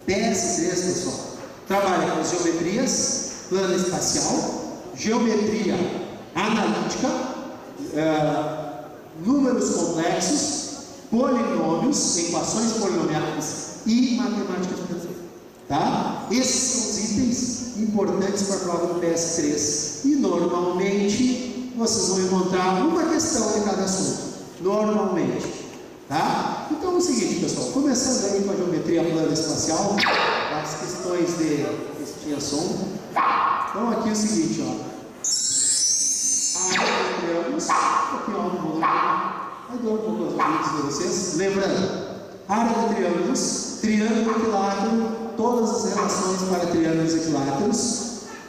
PS3, pessoal, trabalha com geometrias, plano espacial, geometria analítica, números complexos, polinômios, equações polinomiais e matemática financeira. Tá? Esses são os itens importantes para a prova do PS3. E normalmente vocês vão encontrar uma questão de cada assunto. Normalmente. Tá? Então é o seguinte, pessoal. Começando aí com a geometria plana espacial, as questões de. Esse tinha som. Então aqui é o seguinte, ó. A área de triângulos. Aqui, ó, no volume. Aí dou um pouco os vídeos para vocês. Lembrando, área de triângulos, triângulo equilátero, todas as relações para triângulos equiláteros,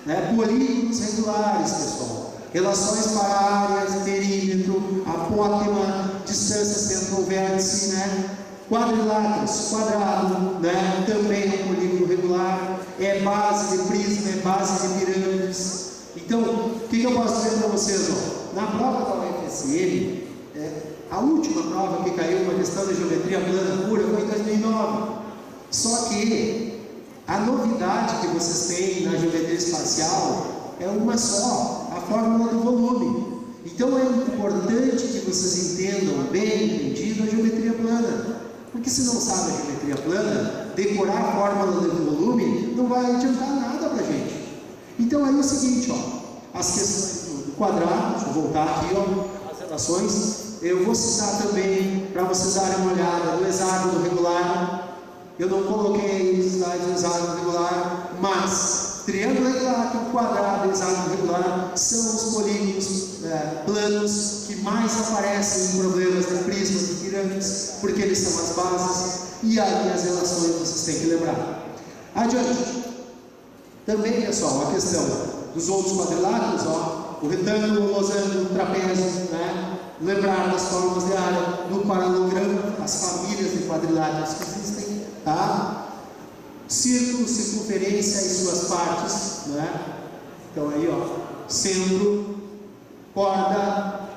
né? Polígonos regulares, pessoal, relações para áreas, perímetro, apótema, distância centro-vértice, né? Quadriláteros, quadrado, né? Também é um polígono regular, é base de prisma, é base de pirâmides. Então, o que eu posso dizer para vocês? Ó? Na prova da UFSM, a última prova que caiu uma questão de geometria plana pura foi em 2009. Só que a novidade que vocês têm na geometria espacial é uma só, a fórmula do volume. Então é importante que vocês entendam bem entendido a geometria plana. Porque se não sabe a geometria plana, decorar a fórmula do volume não vai adiantar nada para a gente. Então aí é o seguinte, ó, as questões do quadrado, deixa eu voltar aqui, ó, as relações. Eu vou citar também, para vocês darem uma olhada, do hexágono regular. Eu não coloquei os slides do hexágono regular, mas triângulo equilátero, quadrado e hexágono regular são os polígonos planos que mais aparecem em problemas de prismas e pirâmides, porque eles são as bases, e aí as relações vocês têm que lembrar. Adiante. Também, pessoal, a questão dos outros quadriláteros, ó, o retângulo, o losango, o trapézio, né? Lembrar das formas de área do paralelogramo, as famílias de quadriláteros que existem, tá? Círculo, circunferência e suas partes, né? Então aí, ó, centro, corda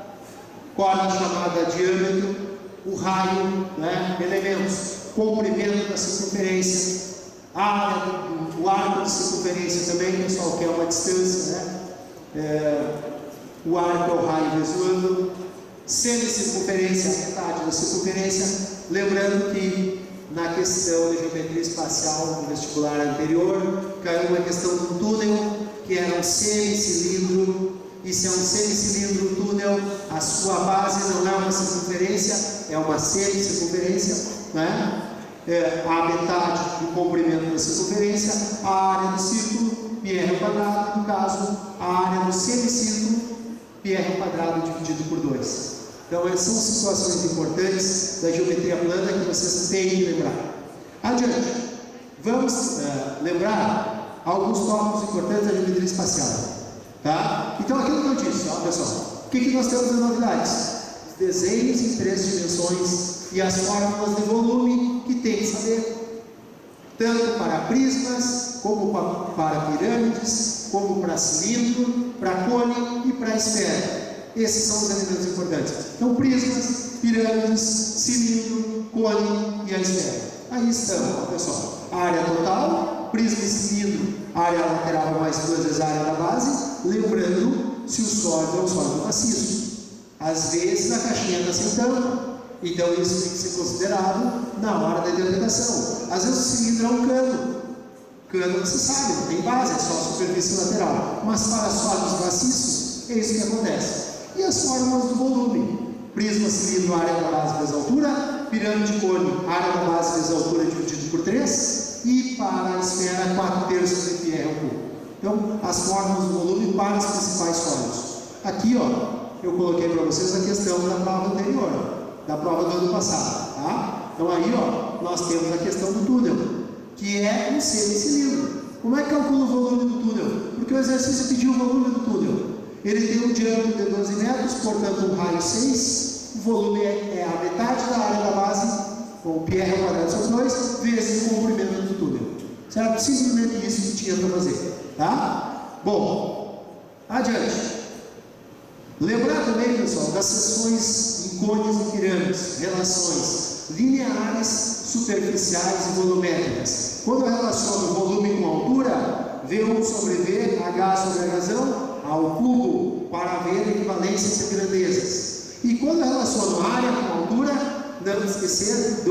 chamada diâmetro, o raio, né? Elementos, comprimento da circunferência, área, o arco de circunferência também, pessoal, que é uma distância, né? O arco é o raio vezes o ângulo. Semicircunferência, metade da circunferência. Lembrando que na questão de geometria espacial no vestibular anterior caiu uma questão do túnel, que era um semicilindro. E se é um semicilindro, o túnel, a sua base não é uma circunferência, é uma semicircunferência, né? A metade do comprimento da circunferência, a área do círculo, πr ao quadrado, no caso, a área do semicírculo, πr ao quadrado dividido por 2. Então, essas são situações importantes da geometria plana que vocês têm que lembrar. Adiante, vamos lembrar alguns tópicos importantes da geometria espacial. Tá? Então, aquilo que eu disse, ó, pessoal, o que nós temos de novidades? Os desenhos em 3 dimensões e as fórmulas de volume que tem que saber, tanto para prismas, como para pirâmides, como para cilindro, para cone e para esfera. Esses são os elementos importantes. Então, prismas, pirâmides, cilindro, cone e a esfera. Aí estão, pessoal, a área total, prisma e cilindro, área lateral mais 2 vezes a área da base. Lembrando, se o sólido é um sólido maciço. Às vezes a caixinha está sem tampa. Então isso tem que ser considerado na hora da interpretação. Às vezes o cilindro é um cano. Cano, você sabe, não tem base, é só a superfície lateral. Mas para sólidos maciços, é isso que acontece. E as fórmulas do volume: prisma, cilindro, área da base vezes altura, pirâmide, cone, área da base vezes altura dividido por 3, e para a esfera 4/3 de πr ao cubo. Então, as fórmulas do volume para os principais sólidos. Aqui, ó, eu coloquei para vocês a questão da prova anterior, da prova do ano passado, tá? Então aí, ó, nós temos a questão do túnel, que é um semicilindro. Como é que calcula o volume do túnel? Porque o exercício pediu o volume do túnel. Ele tem um diâmetro de 12 metros, portanto um raio 6, o volume é a metade da área da base, com πr ao quadrado sobre 2, vezes o comprimento do túnel. Certo? Simplesmente isso que tinha para fazer. Tá? Bom, adiante. Lembrar também, pessoal, das seções em cones e pirâmides, relações lineares, superficiais e volumétricas. Quando eu relaciono volume com altura, V1 sobre V, H sobre a razão, ao cubo, para ver a equivalência entre grandezas. E quando eu relaciono área com altura, não esquecer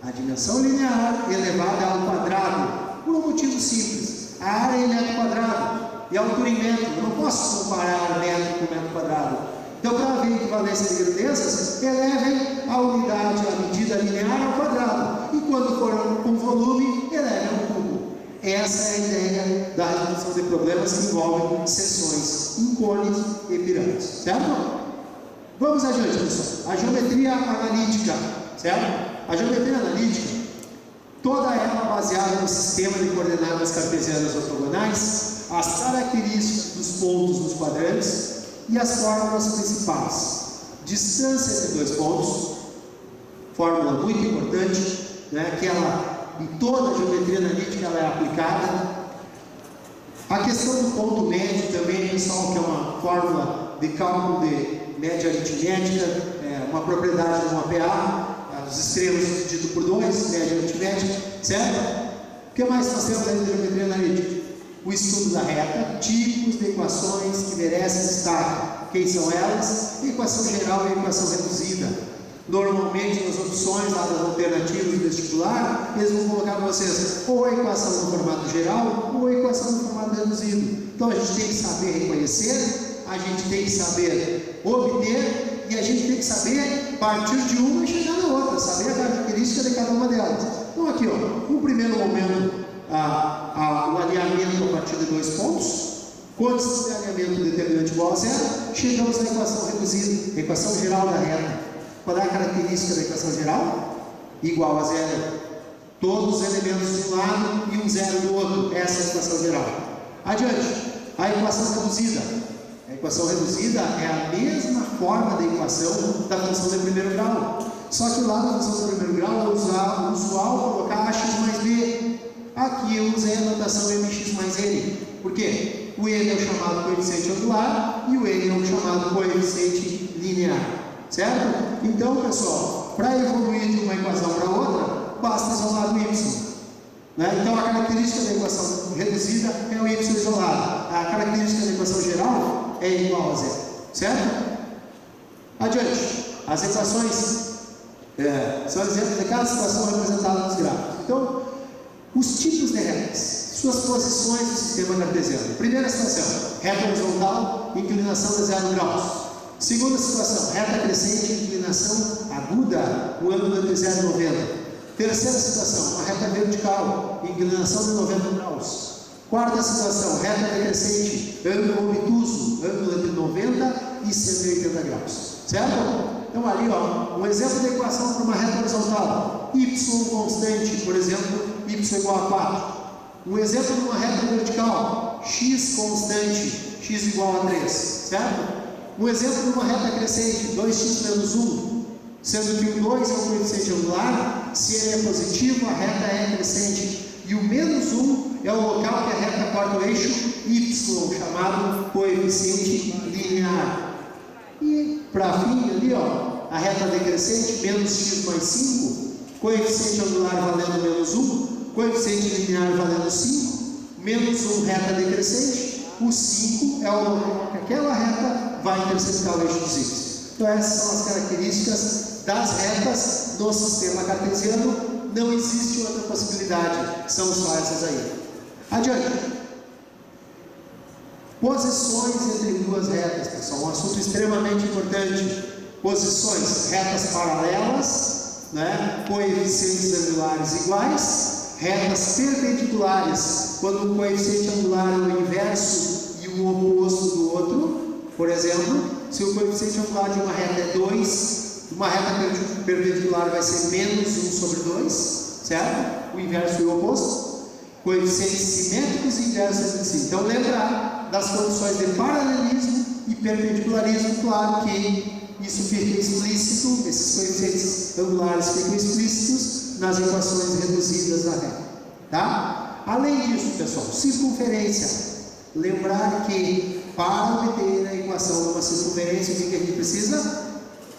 a dimensão linear elevada ao quadrado, por um motivo simples. A área em metro quadrado e a altura em metro. Eu não posso comparar metro com metro quadrado. Então, para ver a equivalência de grandezas, elevem a unidade, a medida linear ao quadrado. E quando for com volume, elevem ao cubo. Essa é a ideia da resolução de problemas que envolvem seções em cones e pirâmides. Certo? Vamos adiante, pessoal. A geometria analítica. Certo? A geometria analítica, toda ela baseada no sistema de coordenadas cartesianas ortogonais, as características dos pontos nos quadrantes e as fórmulas principais. Distância entre dois pontos, fórmula muito importante, né, que ela, em toda a geometria analítica, ela é aplicada. A questão do ponto médio também, pessoal, que é uma fórmula de cálculo de média aritmética, uma propriedade de uma PA, os extremos dividido por 2, média aritmética, certo? O que mais nós temos aí na geometria analítica? O estudo da reta, tipos de equações que merecem destaque. Quem são elas? Equação geral e equação reduzida. Normalmente, nas opções lá das alternativas do vestibular, eles vão colocar para vocês ou a equação no formato geral ou a equação no formato reduzido. Então, a gente tem que saber reconhecer, a gente tem que saber obter e a gente tem que saber partir de uma e chegar na outra, saber a característica de cada uma delas. Então, aqui, ó, no primeiro momento, o alinhamento a partir de dois pontos. Quantos de alinhamento determinante igual a zero, chegamos na equação reduzida, equação geral da reta. Qual é a característica da equação geral? Igual a zero. Todos os elementos de um lado e um zero do outro. Essa é a equação geral. Adiante, a equação reduzida. A equação reduzida é a mesma forma de equação da função de primeiro grau. Só que lá na função de primeiro grau é usual colocar ax mais b. Aqui eu usei a notação mx mais n. Por quê? O n é o chamado coeficiente angular e o n é o chamado coeficiente linear. Certo? Então, pessoal, para evoluir de uma equação para outra, basta isolar o y. Né? Então, a característica da equação reduzida é o y isolado. A característica da equação geral é igual a zero. Certo? Adiante. As equações são exemplos de cada situação representada nos gráficos. Então, os tipos de retas, suas posições no sistema cartesiano. Primeira situação, reta horizontal, inclinação de 0 graus. Segunda situação, reta crescente, inclinação aguda, o ângulo entre 0 e 90. Terceira situação, uma reta vertical, inclinação de 90 graus. Quarta situação, reta decrescente, ângulo obtuso, ângulo entre 90 e 180 graus. Certo? Então ali, ó, um exemplo de equação para uma reta horizontal. Y constante, por exemplo, y igual a 4. Um exemplo de uma reta vertical, x constante, x igual a 3. Certo? Um exemplo de uma reta crescente, 2x menos 1. Sendo que o 2 é o coeficiente angular, se ele é positivo, a reta é crescente. E o menos 1 é o local que a reta corta o eixo y, chamado coeficiente linear. E para fim, ali, ó, a reta decrescente, menos x mais 5, coeficiente angular valendo menos 1, coeficiente linear valendo 5, menos 1 reta decrescente, o 5 é o local que aquela reta vai interceptar o eixo dos y. Então, essas são as características das retas no sistema cartesiano. Não existe outra possibilidade, são só essas aí. Adiante. Posições entre duas retas, pessoal, um assunto extremamente importante. Posições, retas paralelas, né? Coeficientes angulares iguais, retas perpendiculares, quando o coeficiente angular é o inverso e o oposto do outro. Por exemplo, se o coeficiente angular de uma reta é 2, uma reta perpendicular vai ser menos 1 sobre 2, certo? O inverso e o oposto. Coeficientes simétricos e inversos entre si. Então, lembrar das condições de paralelismo e perpendicularismo, claro que isso fica explícito, esses coeficientes angulares ficam explícitos nas equações reduzidas da reta. Tá? Além disso, pessoal, circunferência. Lembrar que para obter a equação de uma circunferência, o que a gente precisa?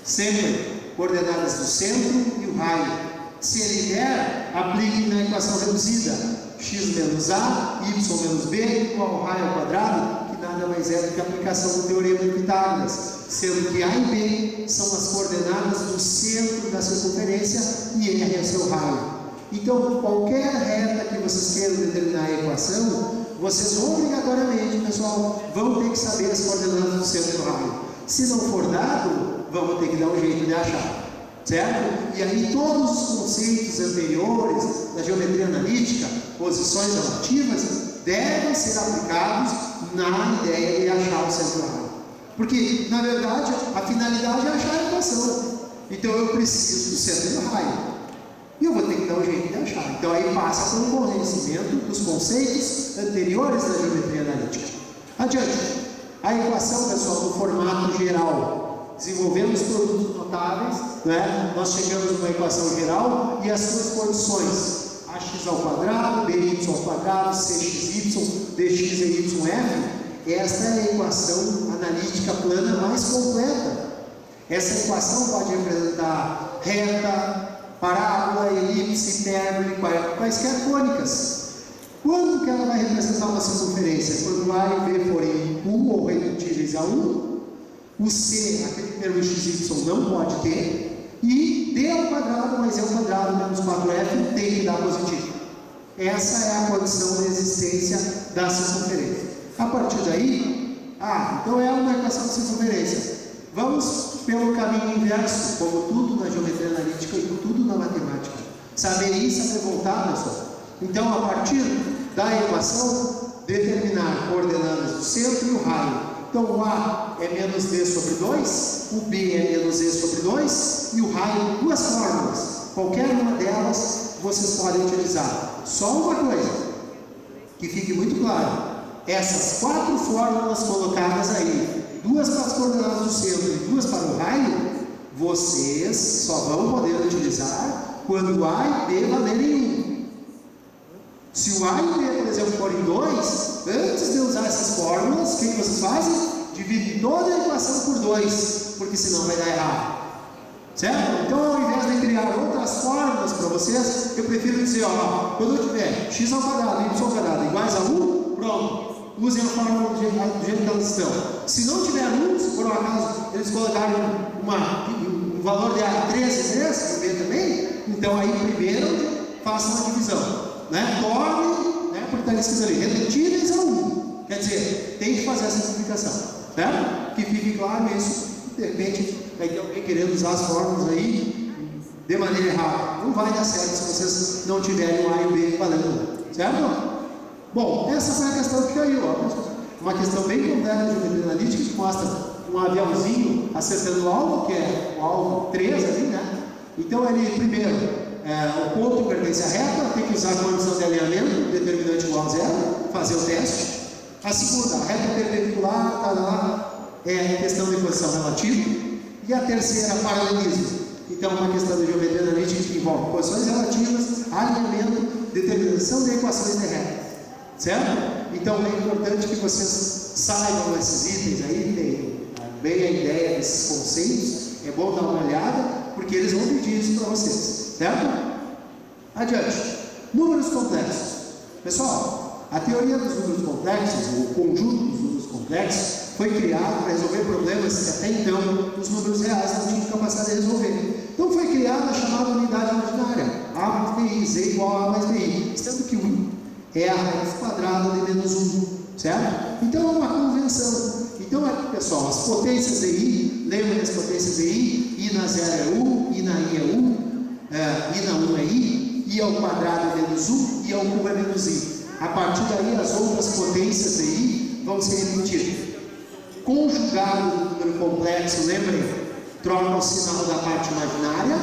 Sempre coordenadas do centro e o raio. Se ele der, aplique na equação reduzida: x menos a, y menos b, igual ao raio ao quadrado, que nada mais é do que a aplicação do teorema de Pitágoras, sendo que a e b são as coordenadas do centro da circunferência e r é seu raio. Então, qualquer reta que vocês queiram determinar a equação, vocês obrigatoriamente, pessoal, vão ter que saber as coordenadas do centro do raio. Se não for dado, vamos ter que dar um jeito de achar, certo? E aí todos os conceitos anteriores da geometria analítica, posições relativas, devem ser aplicados na ideia de achar o centro do raio. Porque, na verdade, a finalidade é achar a equação. Então eu preciso do centro do raio. E eu vou ter que dar um jeito de achar. Então aí passa por um conhecimento dos conceitos anteriores da geometria analítica. Adiante. A equação, pessoal, no formato geral. Desenvolvemos produtos notáveis, né? Nós chegamos a uma equação geral e as suas condições: ax ao quadrado, by ao quadrado, cxy, dx e yf. Esta é a equação analítica plana mais completa. Essa equação pode representar reta, parábola, elipse, hipérbole, quaisquer cônicas. Quando que ela vai representar uma circunferência? Quando A e B forem 1 ou redutíveis a 1, o C, aquele termo xy, não pode ter, e D ao quadrado mais E ao quadrado menos 4F tem que dar positivo. Essa é a condição de existência da circunferência. A partir daí, então é uma equação de circunferência. Vamos pelo caminho inverso, como tudo na geometria analítica e tudo na matemática. Saber ir, saber voltar, pessoal. Então, a partir da equação, determinar coordenadas do centro e o raio. Então, o A é menos D sobre 2, o B é menos E sobre 2, e o raio, duas fórmulas. Qualquer uma delas vocês podem utilizar. Só uma coisa, que fique muito claro: essas 4 fórmulas colocadas aí, 2 para as coordenadas do centro e 2 para o raio, vocês só vão poder utilizar quando A e B valerem 1. Se o A e o B, por exemplo, forem 2, antes de usar essas fórmulas, o que vocês fazem? Dividem toda a equação por 2, porque senão vai dar errado. Certo? Então, ao invés de criar outras fórmulas para vocês, eu prefiro dizer, quando eu tiver x ao quadrado e y ao quadrado iguais a 1, pronto, usem a fórmula do jeito que elas estão. Se não tiver 1, se por um acaso eles colocaram um valor de A 3 e 3, e B também, então aí primeiro façam uma divisão. Torne, porque está escrito ali, redutíveis a 1. Quer dizer, tem que fazer essa simplificação, certo? Que fique claro isso. De repente, vai ter alguém querendo usar as fórmulas aí de maneira errada. Não vai dar certo se vocês não tiverem o A e o B valendo, certo? Bom, essa foi a questão que caiu. Uma questão bem complexa de geometria analítica que mostra um aviãozinho acertando o alvo, que é o alvo 3 ali, né? Então, ele primeiro. O ponto pertence à reta, tem que usar a condição de alinhamento, determinante igual a 0, fazer o teste. A segunda, a reta perpendicular, é questão de posição relativa. E a terceira, paralelismo. Então, uma questão de geometria analítica que envolve posições relativas, alinhamento, determinação de equações de reta. Certo? Então, é importante que vocês saibam esses itens aí, tenham bem a ideia desses conceitos. É bom dar uma olhada, porque eles vão pedir isso para vocês. Certo? Adiante. Números complexos. Pessoal, a teoria dos números complexos, o conjunto dos números complexos, foi criado para resolver problemas que até então os números reais não tinham capacidade de resolver. Então foi criada a chamada unidade imaginária, A mais BI, Z igual a A mais BI, sendo que 1 é a raiz quadrada de menos 1, certo? Então é uma convenção. Então aqui, pessoal, as potências de I, lembrem as potências de I na 0 é 1, I na I é 1, I na 1 é I ao quadrado é menos 1, I ao cubo é menos I. A partir daí, as outras potências de I vão ser repetidas. Conjugado do número complexo, lembrem, troca o sinal da parte imaginária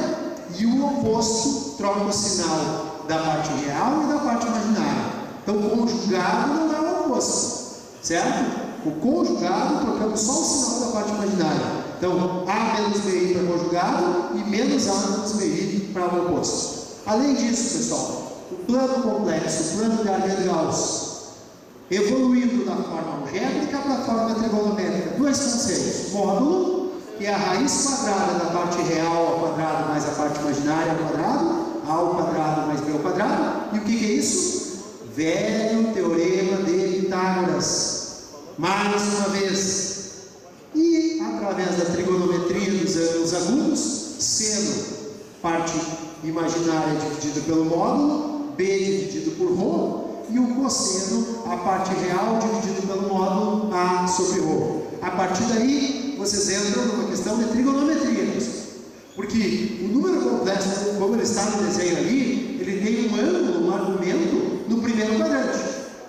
e o oposto troca o sinal da parte real e da parte imaginária. Então, conjugado não é o oposto, certo? O conjugado, trocamos só o sinal da parte imaginária. Então, A menos BI para conjugado e menos A menos BI para o oposto. Além disso, pessoal, o plano complexo, o plano de Arrhenius, evoluindo da forma algébrica para a forma trigonométrica. 2 conceitos: módulo, que é a raiz quadrada da parte real ao quadrado mais a parte imaginária ao quadrado, A ao quadrado mais B ao quadrado. E o que é isso? Velho teorema de Pitágoras. Mais uma vez. E através da trigonometria dos ângulos agudos, seno, parte imaginária dividida pelo módulo, B dividido por ρ, e o cosseno, a parte real dividido pelo módulo A sobre ρ. A partir daí, vocês entram numa questão de trigonometria, porque o número complexo, como ele está no desenho ali, ele tem um ângulo, um argumento no primeiro quadrante.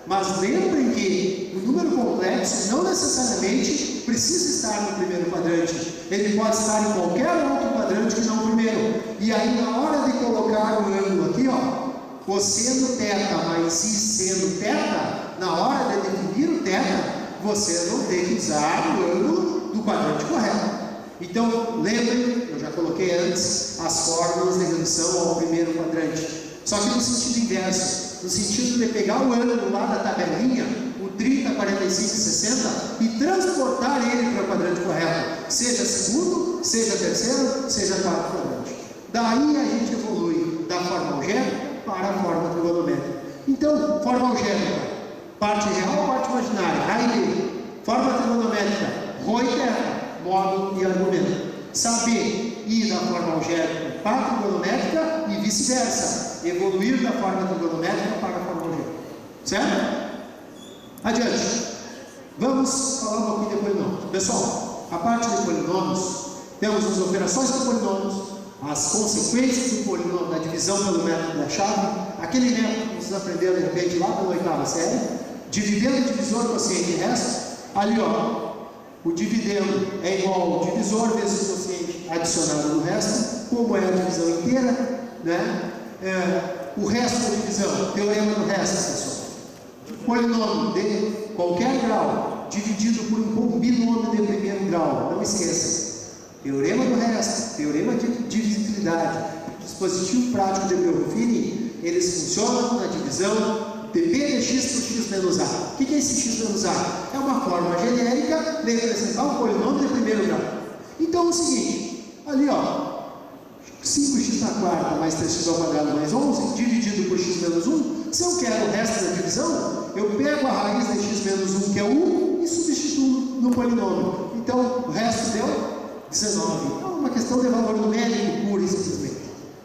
Mas lembrem que o número complexo não necessariamente precisa estar no primeiro quadrante. Ele pode estar em qualquer outro quadrante que não o primeiro. E aí, na hora de colocar o ângulo aqui, ó, cosseno θ mais I seno θ, na hora de definir o θ, você não tem que usar o ângulo do quadrante correto. Então, lembrem, eu já coloquei antes as fórmulas de redução ao primeiro quadrante. Só que no sentido inverso, no sentido de pegar o ângulo lá da tabelinha, o 30, 45 e 60, e transportar ele para o quadrante correto, seja segundo, seja terceiro, seja quarto quadrante. Daí a gente evolui da forma algébrica para a forma trigonométrica. Então, forma algébrica, parte real, parte imaginária, A e B. Forma trigonométrica, ρ e θ, módulo e argumento. Saber ir da forma algébrica para a trigonométrica e vice-versa. Evoluir da forma trigonométrica para a forma algébrica. Certo? Adiante. Vamos falar um pouquinho de polinômios. Pessoal, a parte de polinômios, temos as operações de polinômios, as consequências do polinômio, da divisão pelo método da chave, aquele método que vocês aprenderam de repente lá pela 8ª série, dividendo o divisor, quociente e resto. Ali, ó, o dividendo é igual ao divisor vezes o quociente adicionado no resto, como é a divisão inteira, né? O resto da divisão, teorema do resto, pessoal. Polinômio de qualquer grau, dividido por um binômio de primeiro grau, não esqueça. Teorema do resto, teorema de divisibilidade, dispositivo prático de Breuil-Fini, eles funcionam na divisão de b de x por x menos a. O que é esse x menos a? É uma forma genérica de representar um polinômio de primeiro grau. Então é o seguinte, ali ó, 5x na quarta mais 3x ao quadrado mais 11, dividido por x menos 1, se eu quero o resto da divisão, eu pego a raiz de x menos 1, que é 1, e substituo no polinômio. Então o resto deu 19. É uma questão de valor numérico puro e simplesmente.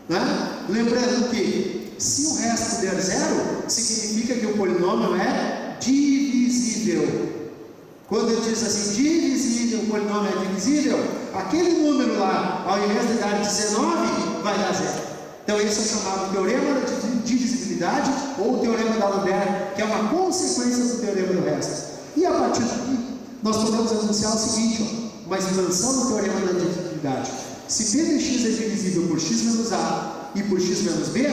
Né? Lembrando que se o resto der zero, significa que o polinômio é divisível. Quando ele diz assim, divisível, o polinômio é divisível, aquele número lá, ao invés de dar 19, vai dar zero. Então esse é chamado teorema de divisibilidade ou teorema de Alembert, que é uma consequência do teorema do resto. E a partir daqui, nós podemos anunciar o seguinte, ó, uma expansão do teorema da divisibilidade. Se b de x é divisível por x menos a e por x menos b,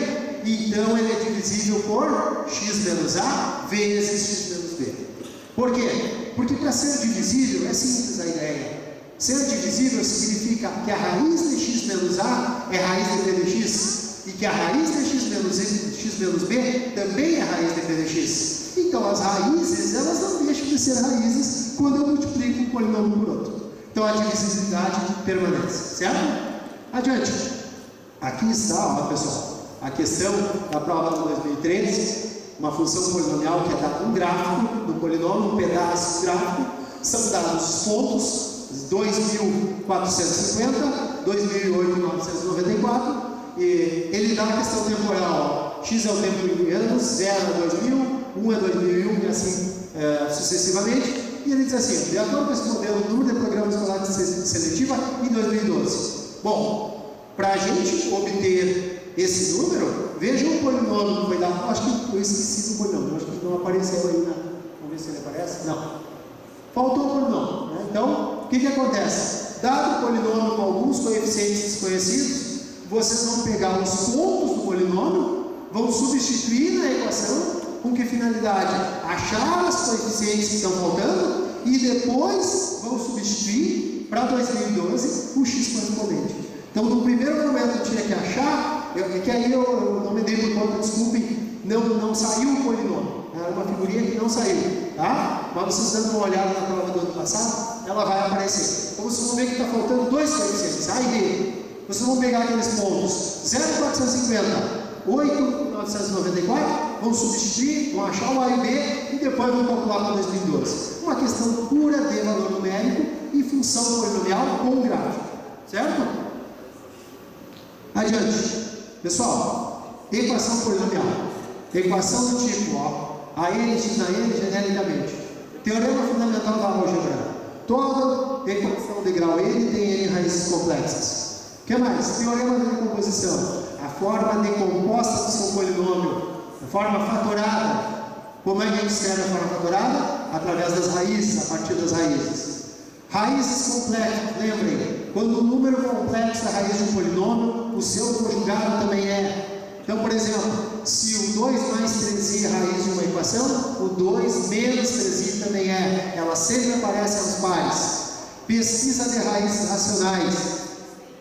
então ele é divisível por x menos a vezes x menos b. Por quê? Porque para ser divisível, é simples a ideia. Ser divisível significa que a raiz de x menos a é raiz de b de x, e que a raiz de x menos b também é raiz de b de x. Então as raízes, elas não deixam de ser raízes quando eu multiplico um polinômio por outro. Então a divisibilidade permanece, certo? Adiante. Aqui está, ó, pessoal, a questão da prova de 2013, uma função polinomial que é dada um gráfico do polinômio, um pedaço gráfico, são dados os pontos 2.450, 2.008.994, e ele dá a questão temporal, ó, x é o tempo em anos, 0 é 2000, 1 é 2001 e assim sucessivamente. E ele diz assim, de acordo com esse modelo, o número de programas escolares seletiva em 2012. Bom, para a gente obter esse número, veja o polinômio que foi dado. Acho que eu esqueci do polinômio, acho que não apareceu aí, né? Vamos ver se ele aparece. Não. Faltou o polinômio, né? Então, o que acontece? Dado o polinômio com alguns coeficientes desconhecidos, vocês vão pegar os pontos do polinômio, vão substituir na equação. Com que finalidade? Achar os coeficientes que estão faltando e depois vão substituir para 2012 o x correspondente. Então, no primeiro momento eu tinha que achar, que aí eu não me dei por conta, desculpem, não saiu o polinômio. Era uma figurinha que não saiu, tá? Mas vocês dando uma olhada na prova do ano passado, ela vai aparecer. Então vocês vão ver que está faltando dois coeficientes, A e B. Vocês vão pegar aqueles pontos 0,450, 8,994, vão substituir, vão achar o A e B e depois vão calcular para 2012. Uma questão pura de valor numérico e função polinomial com gráfico, certo? Adiante. Pessoal, equação polinomial. Equação do tipo, a n diz na n genericamente. Teorema fundamental da álgebra. Toda equação de grau n tem n raízes complexas. O que mais? Teorema de decomposição. A forma decomposta do seu polinômio. A forma fatorada. Como é que a gente escreve a forma fatorada? Através das raízes, a partir das raízes. Raízes complexas, lembrem. Quando o número complexo é a raiz de um polinômio, o seu conjugado também é. Então, por exemplo, se o 2 mais 3i é a raiz de uma equação, o 2 menos 3i também é. Ela sempre aparece aos pares. Pesquisa de raízes racionais.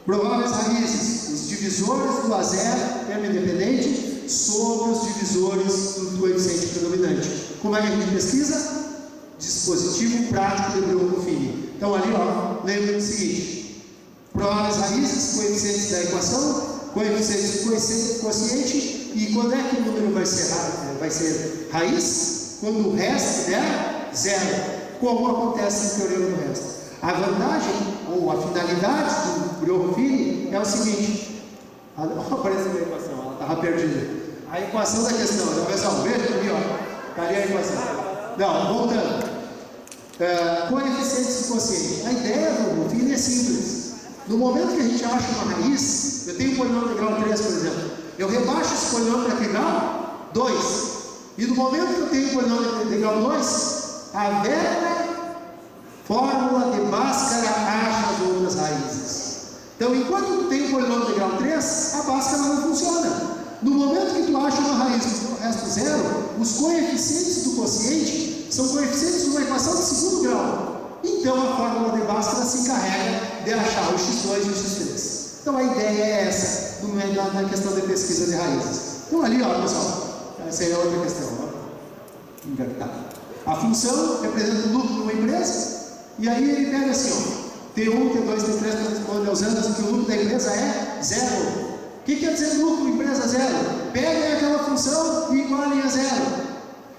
Prováveis raízes, os divisores do A0, termo independente, sobre os divisores do coeficiente predominante. Como é que a gente pesquisa? Dispositivo prático de Breuer-Fini. Então ali, lembra do seguinte: prováveis raízes, coeficientes da equação, coeficientes do quociente, e quando é que o número vai ser raiz? Quando o resto der zero, como acontece no teorema do resto. A vantagem, ou a finalidade do Breuer-Fini é o seguinte: apareceu a equação, ela estava perdida. A equação da questão, pessoal, veja aqui, cadê a equação? Não, voltando. Coeficientes do quociente. A ideia do Breuer-Fini é simples. No momento que a gente acha uma raiz, eu tenho um polinômio de grau 3, por exemplo, eu rebaixo esse polinômio para grau 2. E no momento que eu tenho um polinômio de grau 2, a velha fórmula de Bhaskara acha as outras raízes. Então, enquanto tu tem um polinômio de grau 3, a Bhaskara não funciona. No momento que tu acha uma raiz com o resto zero, os coeficientes do quociente são coeficientes de uma equação de segundo grau. Então a fórmula de Bhaskara se encarrega de achar o x2 e o x3. Então a ideia é essa, na questão de pesquisa de raízes. Então ali, pessoal, essa aí é outra questão. Invertida. A função representa o lucro de uma empresa, e aí ele pega assim, T1, T2, T3, corresponde aos anos em que o lucro da empresa é zero. O que quer dizer lucro empresa zero? Peguem aquela função e igualem a zero.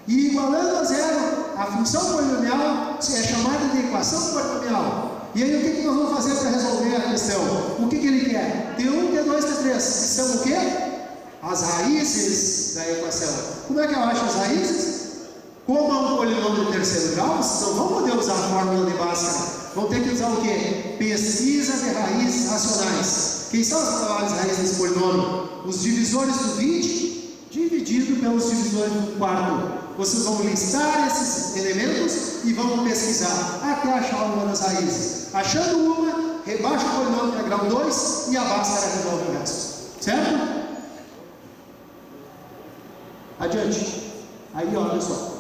E igualando a zero, a função polinomial é chamada de equação polinomial. E aí o que nós vamos fazer para resolver a questão? O que ele quer? T1, T2, T3, que são o quê? As raízes da equação. Como é que eu acho as raízes? Como é um polinômio de terceiro grau, vocês não vão poder usar a fórmula de Bhaskara. Vão ter que usar o quê? Pesquisa de raízes racionais. Quem são as prováveis raízes desse polinômio? Os divisores do 20 dividido pelos divisores do quarto. Vocês vão listar esses elementos e vão pesquisar até achar uma das raízes. Achando uma, rebaixa o polinômio para grau 2 e a Bhaskara resolve o resto. Certo? Adiante. Aí, pessoal,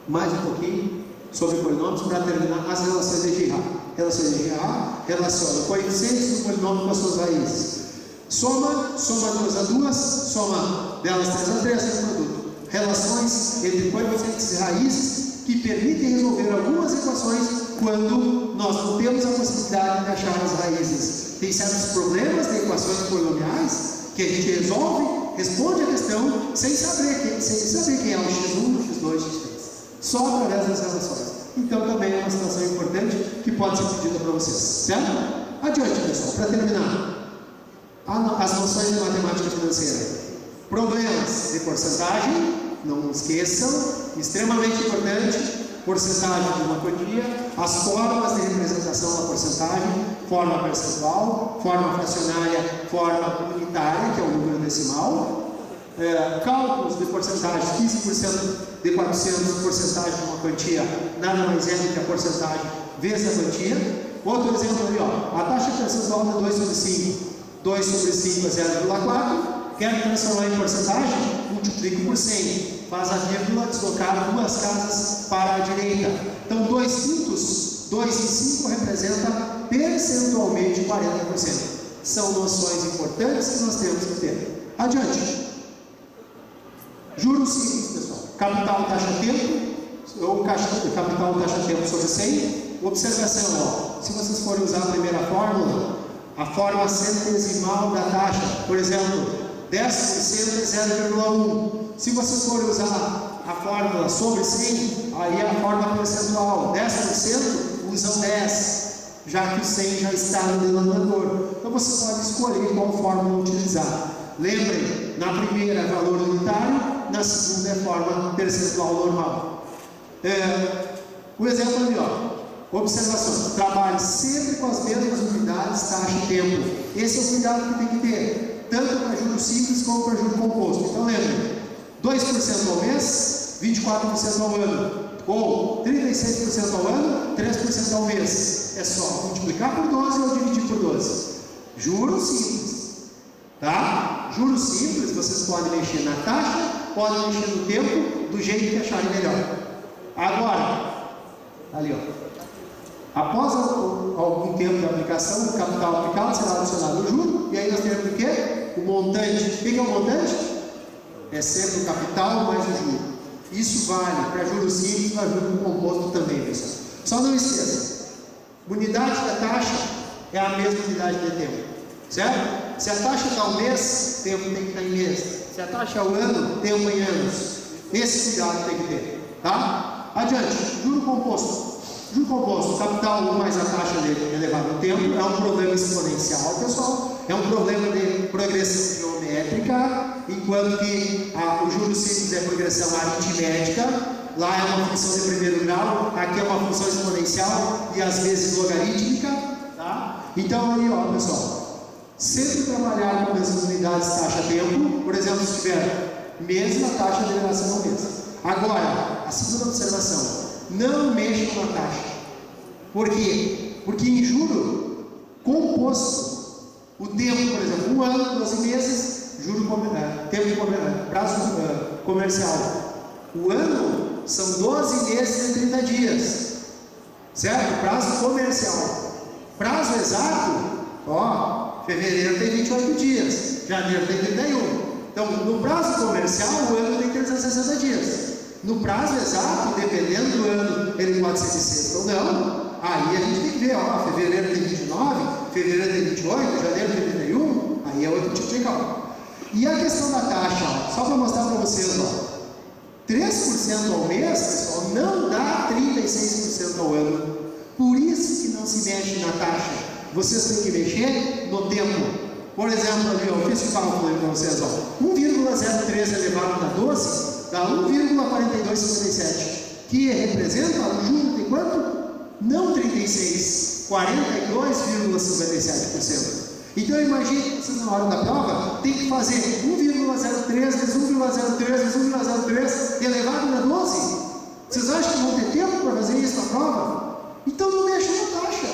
mais um pouquinho sobre polinômios para terminar as relações de Girard. Relações de Girard relaciona coeficientes do polinômio com as suas raízes. Soma 2 a 2, soma delas 3 a 3 é o produto. Relações entre coeficientes e raízes que permitem resolver algumas equações quando nós não temos a possibilidade de achar as raízes. Tem certos problemas de equações polinomiais que a gente resolve, responde a questão sem saber quem é o x1, o x2, o x3. Só através das relações. Então também é uma situação importante que pode ser pedida para vocês. Certo? Adiante, pessoal, para terminar. As noções de matemática financeira. Problemas de porcentagem, não esqueçam, extremamente importante, porcentagem de uma quantia, as formas de representação da porcentagem, forma percentual, forma fracionária, forma unitária, que é o número decimal, cálculos de porcentagem, 15% de 400, porcentagem de uma quantia, nada mais é do que a porcentagem vezes a quantia. Outro exemplo ali, a taxa percentual é 2 sobre 5, 2 sobre 5 é 0,4, quer transformar em porcentagem? Multiplico por 100, faz a vírgula, deslocar 2 casas para a direita. Então 2 quintos, 2 em 5 representa percentualmente 40%. São noções importantes que nós temos que ter. Adiante. Juros simples, pessoal. Capital taxa tempo, ou capital taxa tempo sobre 100. Observação, se vocês forem usar a primeira fórmula, a forma centesimal da taxa. Por exemplo, 10% é 0,1. Se você for usar a fórmula sobre 100, aí é a forma percentual. 10% usam 10, já que o 100 já está no denominador. Então você pode escolher qual fórmula utilizar. Lembrem, na primeira é valor unitário, na segunda é forma percentual normal. O exemplo ali, ó, observação: trabalhe sempre com as mesmas unidades, taxa e tempo. Esse é o cuidado que tem que ter, tanto para juros simples como para juros composto. Então lembrem, 2% ao mês, 24% ao ano, ou 36% ao ano, 3% ao mês. É só multiplicar por 12 ou dividir por 12. Juros simples, tá? Juros simples, vocês podem mexer na taxa, podem mexer no tempo, do jeito que acharem melhor. Agora, ali, ó, após algum tempo de aplicação, o capital aplicado será adicionado ao juro, e aí nós temos o quê? O montante. O que é o montante? É sempre o capital mais o juro. Isso vale para juros simples, para juros composto também, pessoal. Só não esqueça, unidade da taxa é a mesma unidade de tempo, certo? Se a taxa está ao mês, tempo tem que estar em mês. Se a taxa é ao ano, tempo em anos. Esse cuidado tem que ter, tá? Adiante, juro composto. Juro composto, capital 1 mais a taxa dele elevado no tempo, é um problema exponencial, pessoal. É um problema de progressão geométrica, enquanto que o juros simples é progressão aritmética. Lá é uma função de primeiro grau, aqui é uma função exponencial e às vezes logarítmica, tá? Então aí, ó, pessoal, sempre trabalhar com as unidades taxa-tempo. Por exemplo, se tiver mesma taxa de elevação ao mês. Agora, a segunda observação: não mexam na taxa. Por quê? Porque em juro composto, o tempo, por exemplo, 1 ano, 12 meses, tempo prazo comercial. O ano são 12 meses e 30 dias, certo? Prazo comercial. Prazo exato, ó, fevereiro tem 28 dias, janeiro tem 31. Então, no prazo comercial, o ano tem 360 dias. No prazo exato, dependendo do ano, ele pode ser de sexta ou não. Aí a gente tem que ver, ó, fevereiro tem 29, fevereiro tem 28, janeiro tem 31, aí é outro tipo de cálculo. E a questão da taxa, ó, só para mostrar para vocês, ó, 3% ao mês, pessoal, não dá 36% ao ano. Por isso que não se mexe na taxa. Vocês têm que mexer no tempo. Por exemplo, ali, ó, eu fiz o cálculo aí para vocês, ó, 1,03 elevado a 12 dá 1,4257, que representa o juro de quanto? Não 36, 42,57%. Então imagine que vocês na hora da prova tem que fazer 1,03 vezes 1,03 vezes 1,03 elevado a 12. Vocês acham que vão ter tempo para fazer isso na prova? Então não mexa na taxa.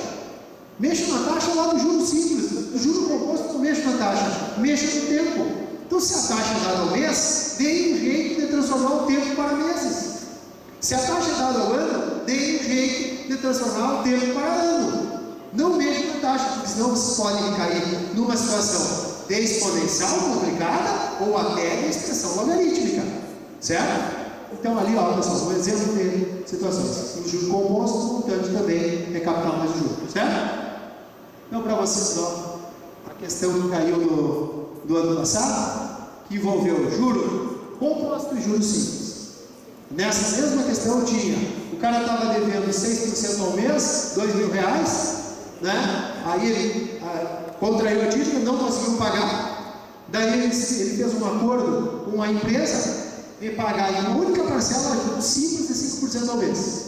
Mexa na taxa lá no juro simples. No juro composto não mexa na taxa, mexa no tempo. Então se a taxa é dada ao mês, dê um jeito de transformar o tempo para meses. Se a taxa é dada ao ano, dê um jeito de transformar o tempo para ano. Não mexa na taxa, porque senão vocês podem cair numa situação de exponencial complicada ou até de expressão logarítmica, certo? Então ali, ó, pessoal, um exemplo de situações. O juro composto, o montante também é capital mais o juro, certo? Então, para vocês, ó, a questão que caiu do ano passado, que envolveu juro composto e juro simples. Nessa mesma questão tinha, o cara estava devendo 6% ao mês, R$2.000, né? Aí ele contraiu a dívida, não conseguiu pagar. Daí ele fez um acordo com a empresa de pagar em uma única parcela juros simples de 5% ao mês.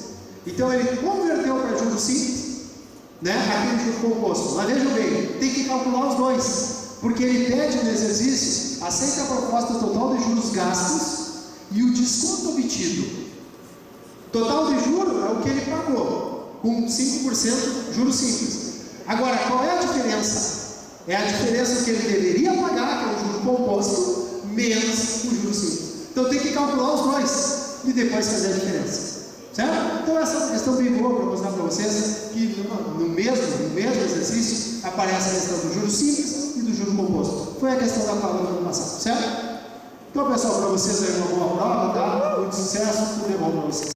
Então ele converteu para juros simples, né, aquele juro composto. Mas vejam bem, tem que calcular os dois, porque ele pede no exercício, aceita a proposta total de juros gastos e o desconto obtido. Total de juros é o que ele pagou, com 5% juros simples. Agora, qual é a diferença? É a diferença que ele deveria pagar, que é o juro composto, menos o juro simples. Então tem que calcular os dois e depois fazer a diferença. Certo? Então essa é uma questão bem boa para mostrar para vocês que no mesmo exercício aparece a questão do juro simples e do juro composto. Foi a questão da prova do ano passado, certo? Então pessoal, para vocês aí uma boa prova, tá? Muito sucesso, tudo é bom para vocês.